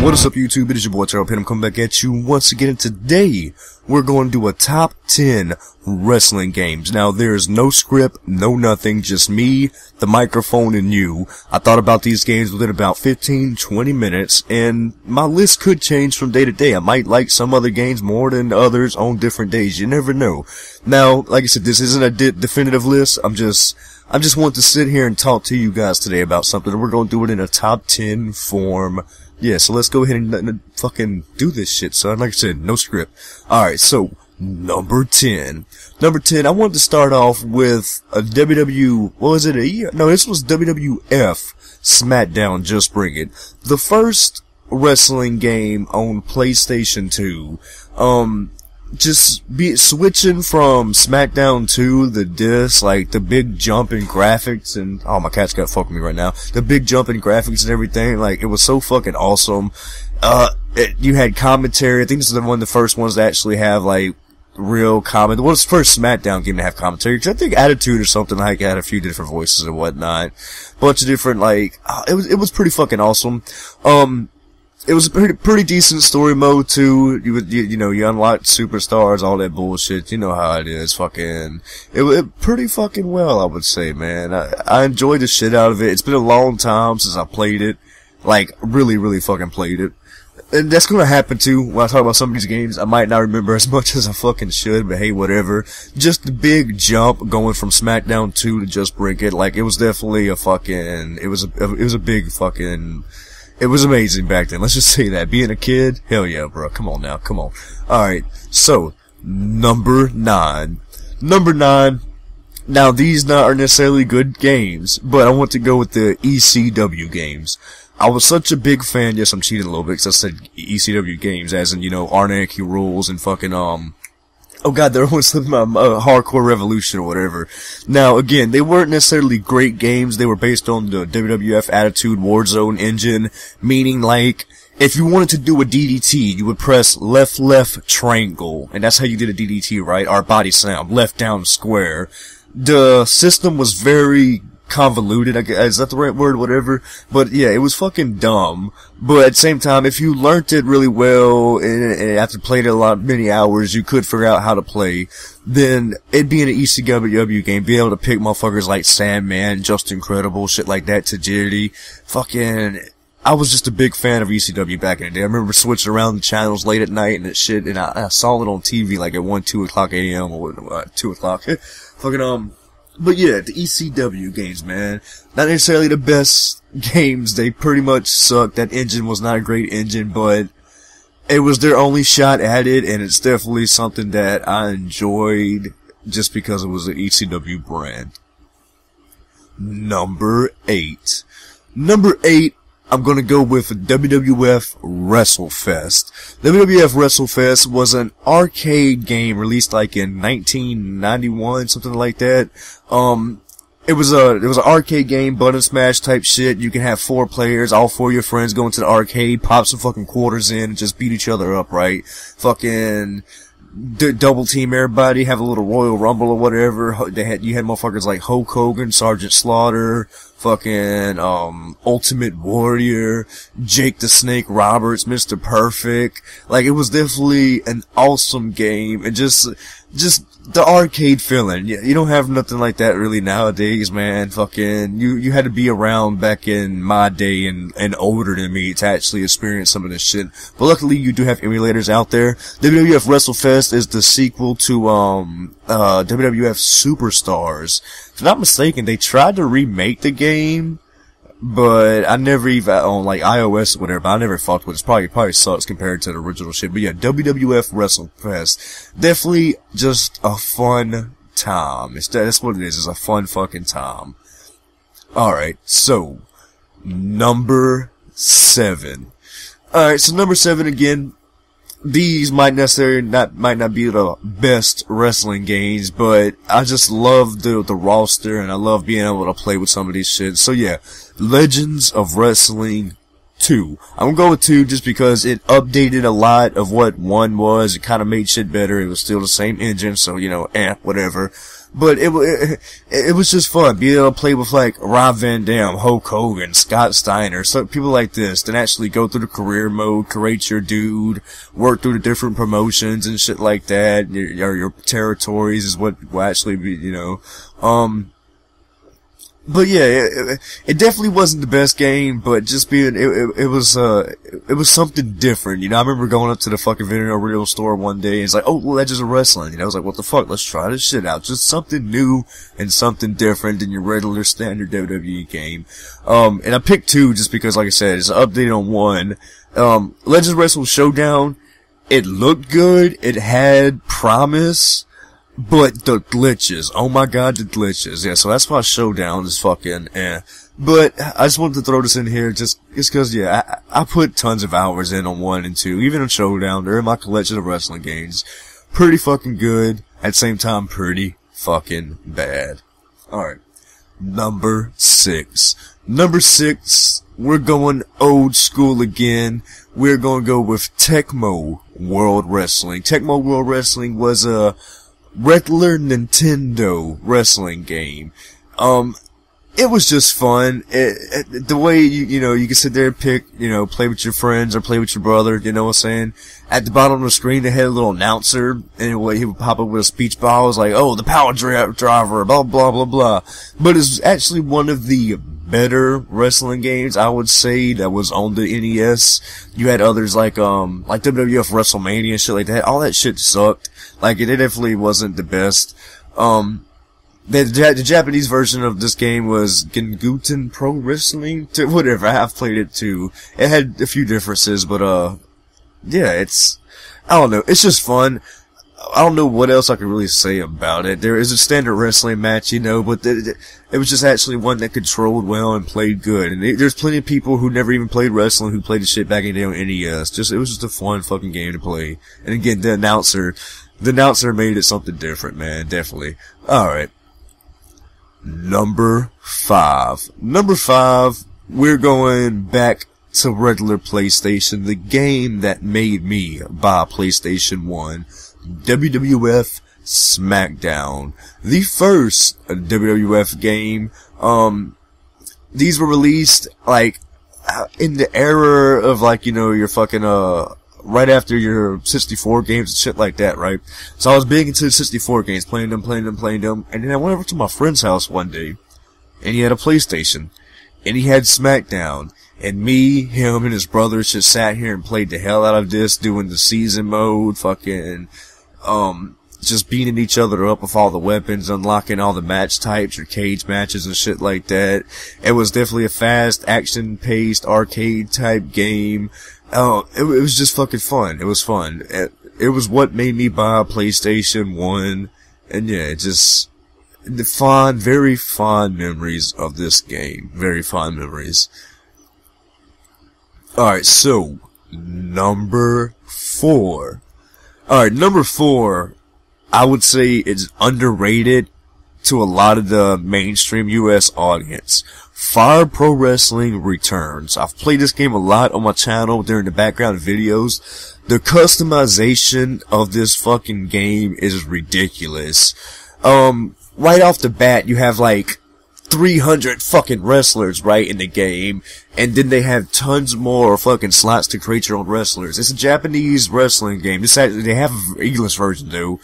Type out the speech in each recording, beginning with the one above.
What is up, YouTube? It is your boy Terrell Pin. I'm coming back at you once again, and today we're going to do a top 10 wrestling games. Now, there's no script, no nothing, just me, the microphone, and you. I thought about these games within about 15-20 minutes, and my list could change from day to day. I might like some other games more than others on different days. You never know. Now, like I said, this isn't a definitive list. I just want to sit here and talk to you guys today about something, and we're going to do it in a top 10 form. Yeah, so let's go ahead and fucking do this shit, son. Like I said, no script. Alright, so, number 10. Number 10, I wanted to start off with a what was it, no, this was WWF SmackDown Just Bring It. The first wrestling game on PlayStation 2. Switching from SmackDown to the disc, like the big jump in graphics, and oh, my cat's got fuck with me right now. The big jump in graphics and everything, like it was so fucking awesome. You had commentary. I think this is one of the first ones to actually have like real comment. It was the first SmackDown game to have commentary, because I think Attitude or something like had a few different voices and whatnot, bunch of different like. It was pretty fucking awesome. It was a pretty decent story mode too. You know, you unlocked superstars, all that bullshit. You know how it is. It pretty fucking well, I would say, man. I enjoyed the shit out of it. It's been a long time since I played it. Like, really fucking played it. And that's gonna happen too when I talk about some of these games. I might not remember as much as I fucking should, but hey, whatever. Just the big jump going from SmackDown 2 to Just Bring It. Like, it was definitely it was a big fucking. It was amazing back then. Let's just say that. Being a kid, hell yeah, bro. Come on now. Come on. Alright. So, number 9. Number 9. Now, these are necessarily good games, but I want to go with the ECW games. I was such a big fan. Yes, I'm cheating a little bit because I said ECW games, as in, you know, Arnarchy Rules and fucking, oh god, they're almost slipping my Hardcore Revolution or whatever. Now, again, they weren't necessarily great games. They were based on the WWF Attitude Warzone engine, meaning like, if you wanted to do a DDT, you would press left triangle, and that's how you did a DDT, right? Or body slam, left down square. The system was very convoluted, I guess, is that the right word, whatever, but yeah, it was fucking dumb, but at the same time, if you learned it really well, and after playing it many hours, you could figure out how to play, then it'd be an ECW game, be able to pick motherfuckers like Sandman, Just Incredible, shit like that, Tajiri, fucking, I was just a big fan of ECW back in the day. I remember switching around the channels late at night and that shit, and I saw it on TV like at 2 o'clock a.m. or 2 o'clock, fucking, but yeah, the ECW games, man. Not necessarily the best games. They pretty much sucked. That engine was not a great engine, but it was their only shot at it, and it's definitely something that I enjoyed just because it was an ECW brand. Number 8. Number 8, I'm gonna go with WWF WrestleFest. WWF WrestleFest was an arcade game released like in 1991, something like that. It was an arcade game, button smash type shit. You can have 4 players, all 4 of your friends go into the arcade, pop some fucking quarters in, and just beat each other up, right? Fucking double team everybody, have a little Royal Rumble or whatever. You had motherfuckers like Hulk Hogan, Sergeant Slaughter, fucking, Ultimate Warrior, Jake the Snake Roberts, Mr. Perfect. Like, it was definitely an awesome game, and just the arcade feeling. You don't have nothing like that really nowadays, man. Fucking, you had to be around back in my day and older than me to actually experience some of this shit. But luckily, you do have emulators out there. WWF WrestleFest is the sequel to, WWF Superstars. If I'm not mistaken, they tried to remake the game, but I never even, on like iOS or whatever, I never fucked with it. It probably sucks compared to the original shit. But yeah, WWF WrestleFest. Definitely just a fun time. That's what it is. It's a fun fucking time. Alright, so, number 7. Alright, so number 7 again. These might not be the best wrestling games, but I just love the roster, and I love being able to play with some of these shit. So yeah, Legends of Wrestling 2. I'm gonna go with 2 just because it updated a lot of what 1 was. It kind of made shit better. It was still the same engine, so, you know, whatever. But it was just fun being able to play with like Rob Van Dam, Hulk Hogan, Scott Steiner, so people like this, that actually go through the career mode, create your dude, work through the different promotions and shit like that. Your territories is what will actually be, you know. But yeah, it definitely wasn't the best game, but just being, it was something different, you know. I remember going up to the fucking video store one day, and it's like, oh, Legends of Wrestling, you know. I was like, what the fuck, let's try this shit out. Just something new and something different than your regular standard WWE game. And I picked 2 just because, like I said, it's an update on 1. Legends of Wrestling Showdown, it looked good, it had promise, but the glitches, oh my god, the glitches. Yeah, so that's why Showdown is fucking But I just wanted to throw this in here just cause, yeah, I put tons of hours in on 1 and 2, even on Showdown. They're in my collection of wrestling games. Pretty fucking good, at the same time, pretty fucking bad. Alright. NumberSix. NumberSix, we're going old school again. We're gonna go with Tecmo World Wrestling. Tecmo World Wrestling was a regular Nintendo wrestling game. It was just fun. The way you know, you can sit there and pick, you know, play with your friends or play with your brother, you know what I'm saying? At the bottom of the screen, they had a little announcer, and he would pop up with a speech bubble. It was like, oh, the power driver, blah, blah, blah, blah. But it's actually one of the better wrestling games, I would say, that was on the NES. You had others like WWF WrestleMania and shit like that. All that shit sucked. Like, it definitely wasn't the best. The Japanese version of this game was Genguten Pro Wrestling, whatever. I've played it too. It had a few differences, but yeah, I don't know. It's just fun. I don't know what else I could really say about it. There is a standard wrestling match, you know, but it was just actually one that controlled well and played good. And there's plenty of people who never even played wrestling who played the shit back in the day on NES. It was just a fun fucking game to play. And again, the announcer made it something different, man. Definitely. Alright. NumberFive. NumberFive, we're going back to regular PlayStation, the game that made me buy PlayStation 1. WWF SmackDown. The first WWF game. These were released, like, in the era of, like, you know, your fucking, right after your 64 games and shit like that, right? So I was big into the 64 games, playing them, and then I went over to my friend's house one day, and he had a PlayStation, and he had SmackDown, and me, him, and his brothers just sat here and played the hell out of this, doing the season mode, fucking, just beating each other up with all the weapons, unlocking all the match types, your cage matches and shit like that. It was definitely a fast, action-paced, arcade-type game. It was just fucking fun. It was fun. It was what made me buy a PlayStation 1. And yeah, just the very fond memories of this game. Very fond memories. Alright, so, NumberFour. Alright, NumberFour, I would say it's underrated to a lot of the mainstream US audience. Fire Pro Wrestling returns. I've played this game a lot on my channel during the background videos. The customization of this fucking game is ridiculous. Right off the bat, you have like 300 fucking wrestlers, right, in the game, and then they have tons more fucking slots to create your own wrestlers. It's a Japanese wrestling game. They have an English version though.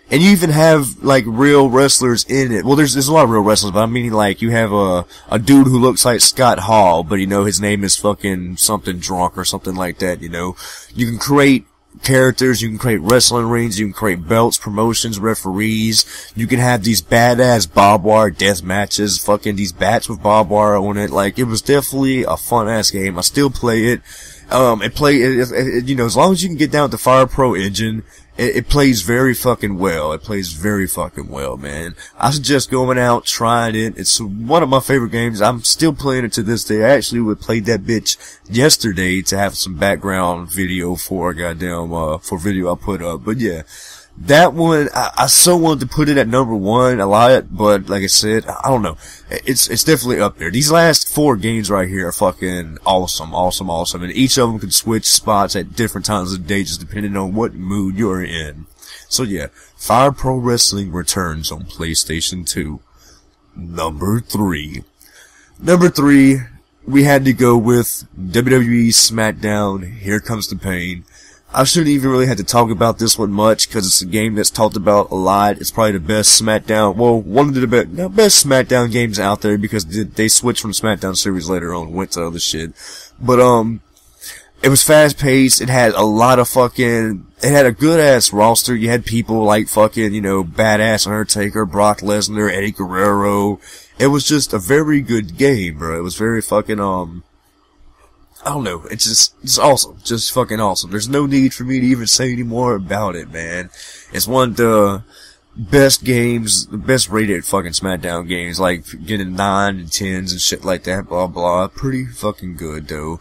And you even have, like, real wrestlers in it. Well, there's a lot of real wrestlers, but I mean, like, you have a dude who looks like Scott Hall, but, you know, his name is fucking something drunk or something like that, you know. You can create characters, you can create wrestling rings, you can create belts, promotions, referees. You can have these badass barbed wire death matches, fucking these bats with barbed wire on it. Like, it was definitely a fun-ass game. I still play it. You know, as long as you can get down with the Fire Pro engine, it plays very fucking well. It plays very fucking well, man. I suggest going out, trying it. It's one of my favorite games. I'm still playing it to this day. I actually played that bitch yesterday to have some background video for for video I put up. But yeah, that one, I so wanted to put it at #1 a lot, but like I said, I don't know. It's definitely up there. These last 4 games right here are fucking awesome. And each of them can switch spots at different times of the day just depending on what mood you're in. So yeah, Fire Pro Wrestling returns on PlayStation 2. Number 3. Number 3, we had to go with WWE SmackDown, Here Comes the Pain. I shouldn't even really have to talk about this one much, because it's a game that's talked about a lot. It's probably the best SmackDown, well, one of the best SmackDown games out there, because they switched from SmackDown series later on and went to other shit. But, it was fast paced, it had a lot of it had a good ass roster. You had people like fucking, badass Undertaker, Brock Lesnar, Eddie Guerrero. It was just a very good game, bro. It was very fucking, I don't know. It's awesome. Just fucking awesome. There's no need for me to even say any more about it, man. It's one of the best games, the best rated fucking SmackDown games, like getting 9 and 10s and shit like that, blah blah. Pretty fucking good though.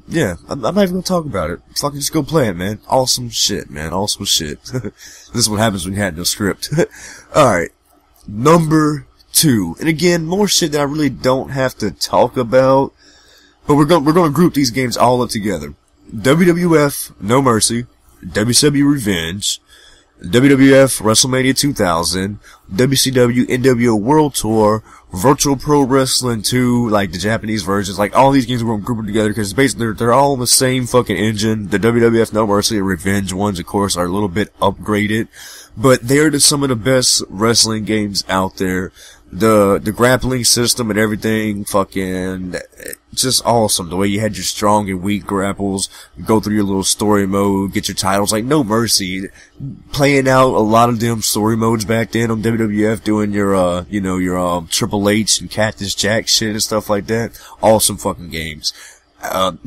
Yeah, I'm not even gonna talk about it. Fucking just go play it, man. Awesome shit, man. Awesome shit. This is what happens when you had no script. Alright. Number 2. And again, more shit that I really don't have to talk about. But we're gonna group these games all up together. WWF No Mercy, WCW Revenge, WWF WrestleMania 2000, WCW NWO World Tour, Virtual Pro Wrestling 2, like the Japanese versions, like all these games we're gonna group them together because basically they're all on the same fucking engine. The WWF No Mercy and Revenge ones, of course, are a little bit upgraded, but they're some of the best wrestling games out there. The grappling system and everything, fucking, just awesome. The way you had your strong and weak grapples, go through your little story mode, get your titles, like No Mercy, playing out a lot of them story modes back then on WWF, doing your, your Triple H and Cactus Jack shit and stuff like that. Awesome fucking games.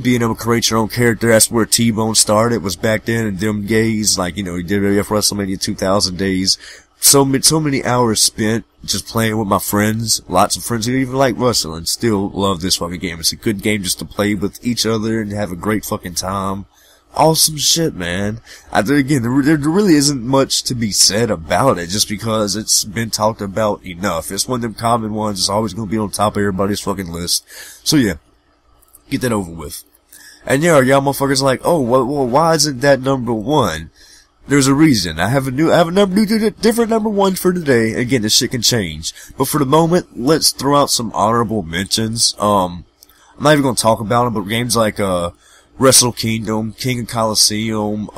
Being able to create your own character, that's where T-Bone started, was back then in them days, like, WWF WrestleMania 2000 days. So many hours spent just playing with my friends. Lots of friends who even like wrestling still love this fucking game. It's a good game just to play with each other and have a great fucking time. Awesome shit, man. Again, there really isn't much to be said about it just because it's been talked about enough. It's one of them common ones. It's always gonna be on top of everybody's fucking list. So yeah, get that over with. And yeah, y'all motherfuckers like, oh, well, why isn't that number 1? There's a reason. I have a different number 1 for today. Again, this shit can change. But for the moment, let's throw out some honorable mentions. I'm not even gonna talk about them, but games like, Wrestle Kingdom, King of Colosseum,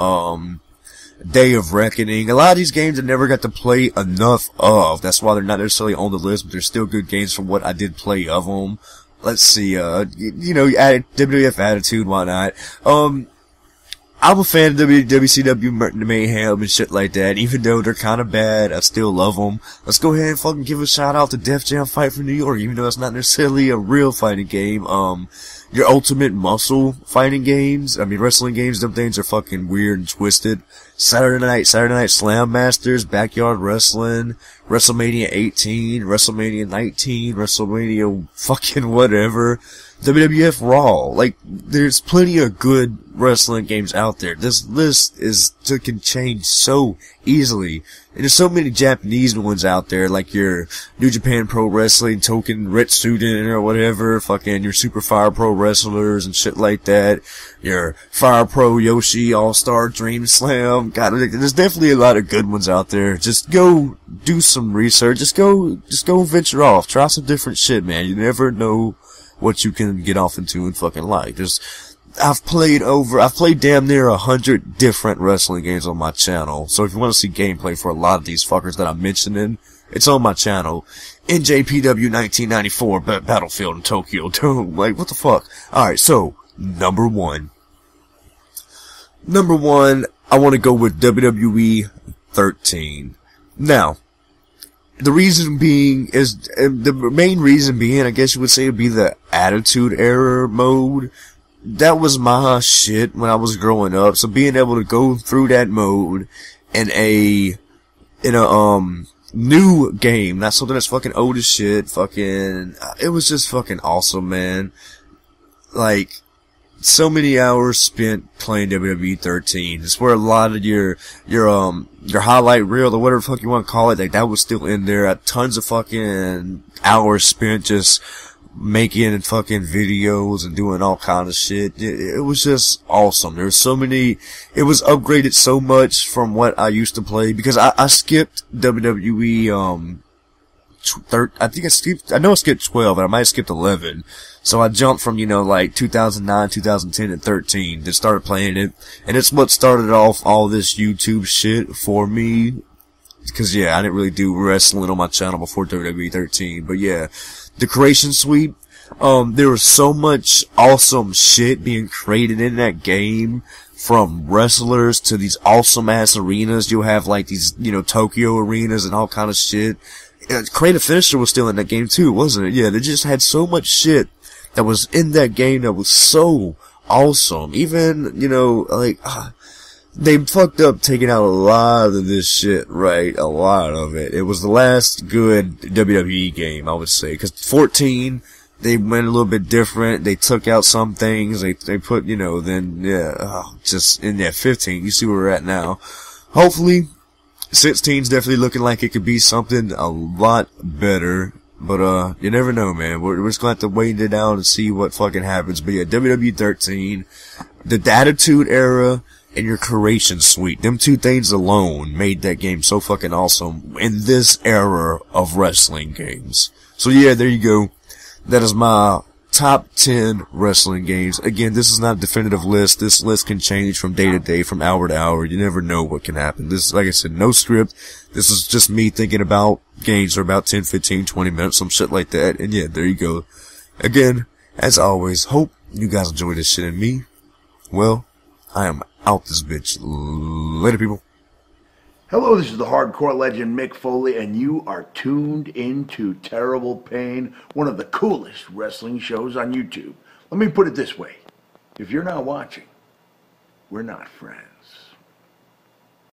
Day of Reckoning. A lot of these games I never got to play enough of. That's why they're not necessarily on the list, but they're still good games from what I did play of them. Let's see, WWF Attitude, why not? I'm a fan of WCW Mayhem and shit like that. Even though they're kind of bad, I still love them. Let's go ahead and fucking give a shout out to Def Jam Fight for New York, even though it's not necessarily a real fighting game. Your Ultimate Muscle fighting games, wrestling games, them things are fucking weird and twisted. Saturday Night Slam Masters, Backyard Wrestling, WrestleMania 18, WrestleMania 19, WrestleMania fucking whatever. WWF Raw. Like, there's plenty of good wrestling games out there. This list can change so easily. And there's so many Japanese ones out there, like your New Japan Pro Wrestling, Token Retsuden or whatever, fucking your Super Fire Pro Wrestlers and shit like that. Your Fire Pro Yoshi All-Star Dream Slam. God, there's definitely a lot of good ones out there. Just go do some research. Just go venture off. Try some different shit, man. You never know what you can get off into and fucking like. I've played damn near 100 different wrestling games on my channel. So if you want to see gameplay for a lot of these fuckers that I'm mentioning, it's on my channel. NJPW 1994 Battlefield in Tokyo. Like, what the fuck? Alright, so, number 1. Number 1, I want to go with WWE 13. Now, the main reason being, I guess you would say, would be the Attitude Era mode. That was my shit when I was growing up. So being able to go through that mode in a new game, not something that's fucking old as shit, it was just fucking awesome, man. Like, so many hours spent playing WWE 13. It's where a lot of your highlight reel or whatever the fuck you want to call it, like that was still in there. Tons of fucking hours spent just making fucking videos and doing all kind of shit. It was just awesome. There's so many, it was upgraded so much from what I used to play, because I skipped WWE, I know I skipped 12, and I might have skipped 11. So I jumped from, like 2009, 2010, and 13 to start playing it. And it's what started off all this YouTube shit for me. Because, yeah, I didn't really do wrestling on my channel before WWE 13. But, yeah, the creation suite, there was so much awesome shit being created in that game. From wrestlers to these awesome-ass arenas. You'll have, like, these, Tokyo arenas and all kind of shit. Creative Finisher was still in that game, too, wasn't it? Yeah, they just had so much shit that was in that game that was so awesome. Even, they fucked up taking out a lot of this shit, right? A lot of it. It was the last good WWE game, I would say. Cause 14, they went a little bit different. They took out some things. They put, just in that 15, you see where we're at now. Hopefully, 16's definitely looking like it could be something a lot better. But, you never know, man. We're just gonna have to wait it out and see what fucking happens. But yeah, WWE 13, the Attitude Era, and your creation suite. Them two things alone made that game so fucking awesome in this era of wrestling games. So yeah, there you go. That is my top 10 wrestling games. Again, this is not a definitive list. This list can change from day to day, from hour to hour. You never know what can happen. This is, like I said, no script. This is just me thinking about games for about 10, 15, 20 minutes, some shit like that. And yeah, there you go. Again, as always, hope you guys enjoy this shit, and me, well, I am out this bitch. Later, people. Hello, this is the hardcore legend Mick Foley, and you are tuned into Terrible Pain, one of the coolest wrestling shows on YouTube. Let me put it this way. If you're not watching, we're not friends.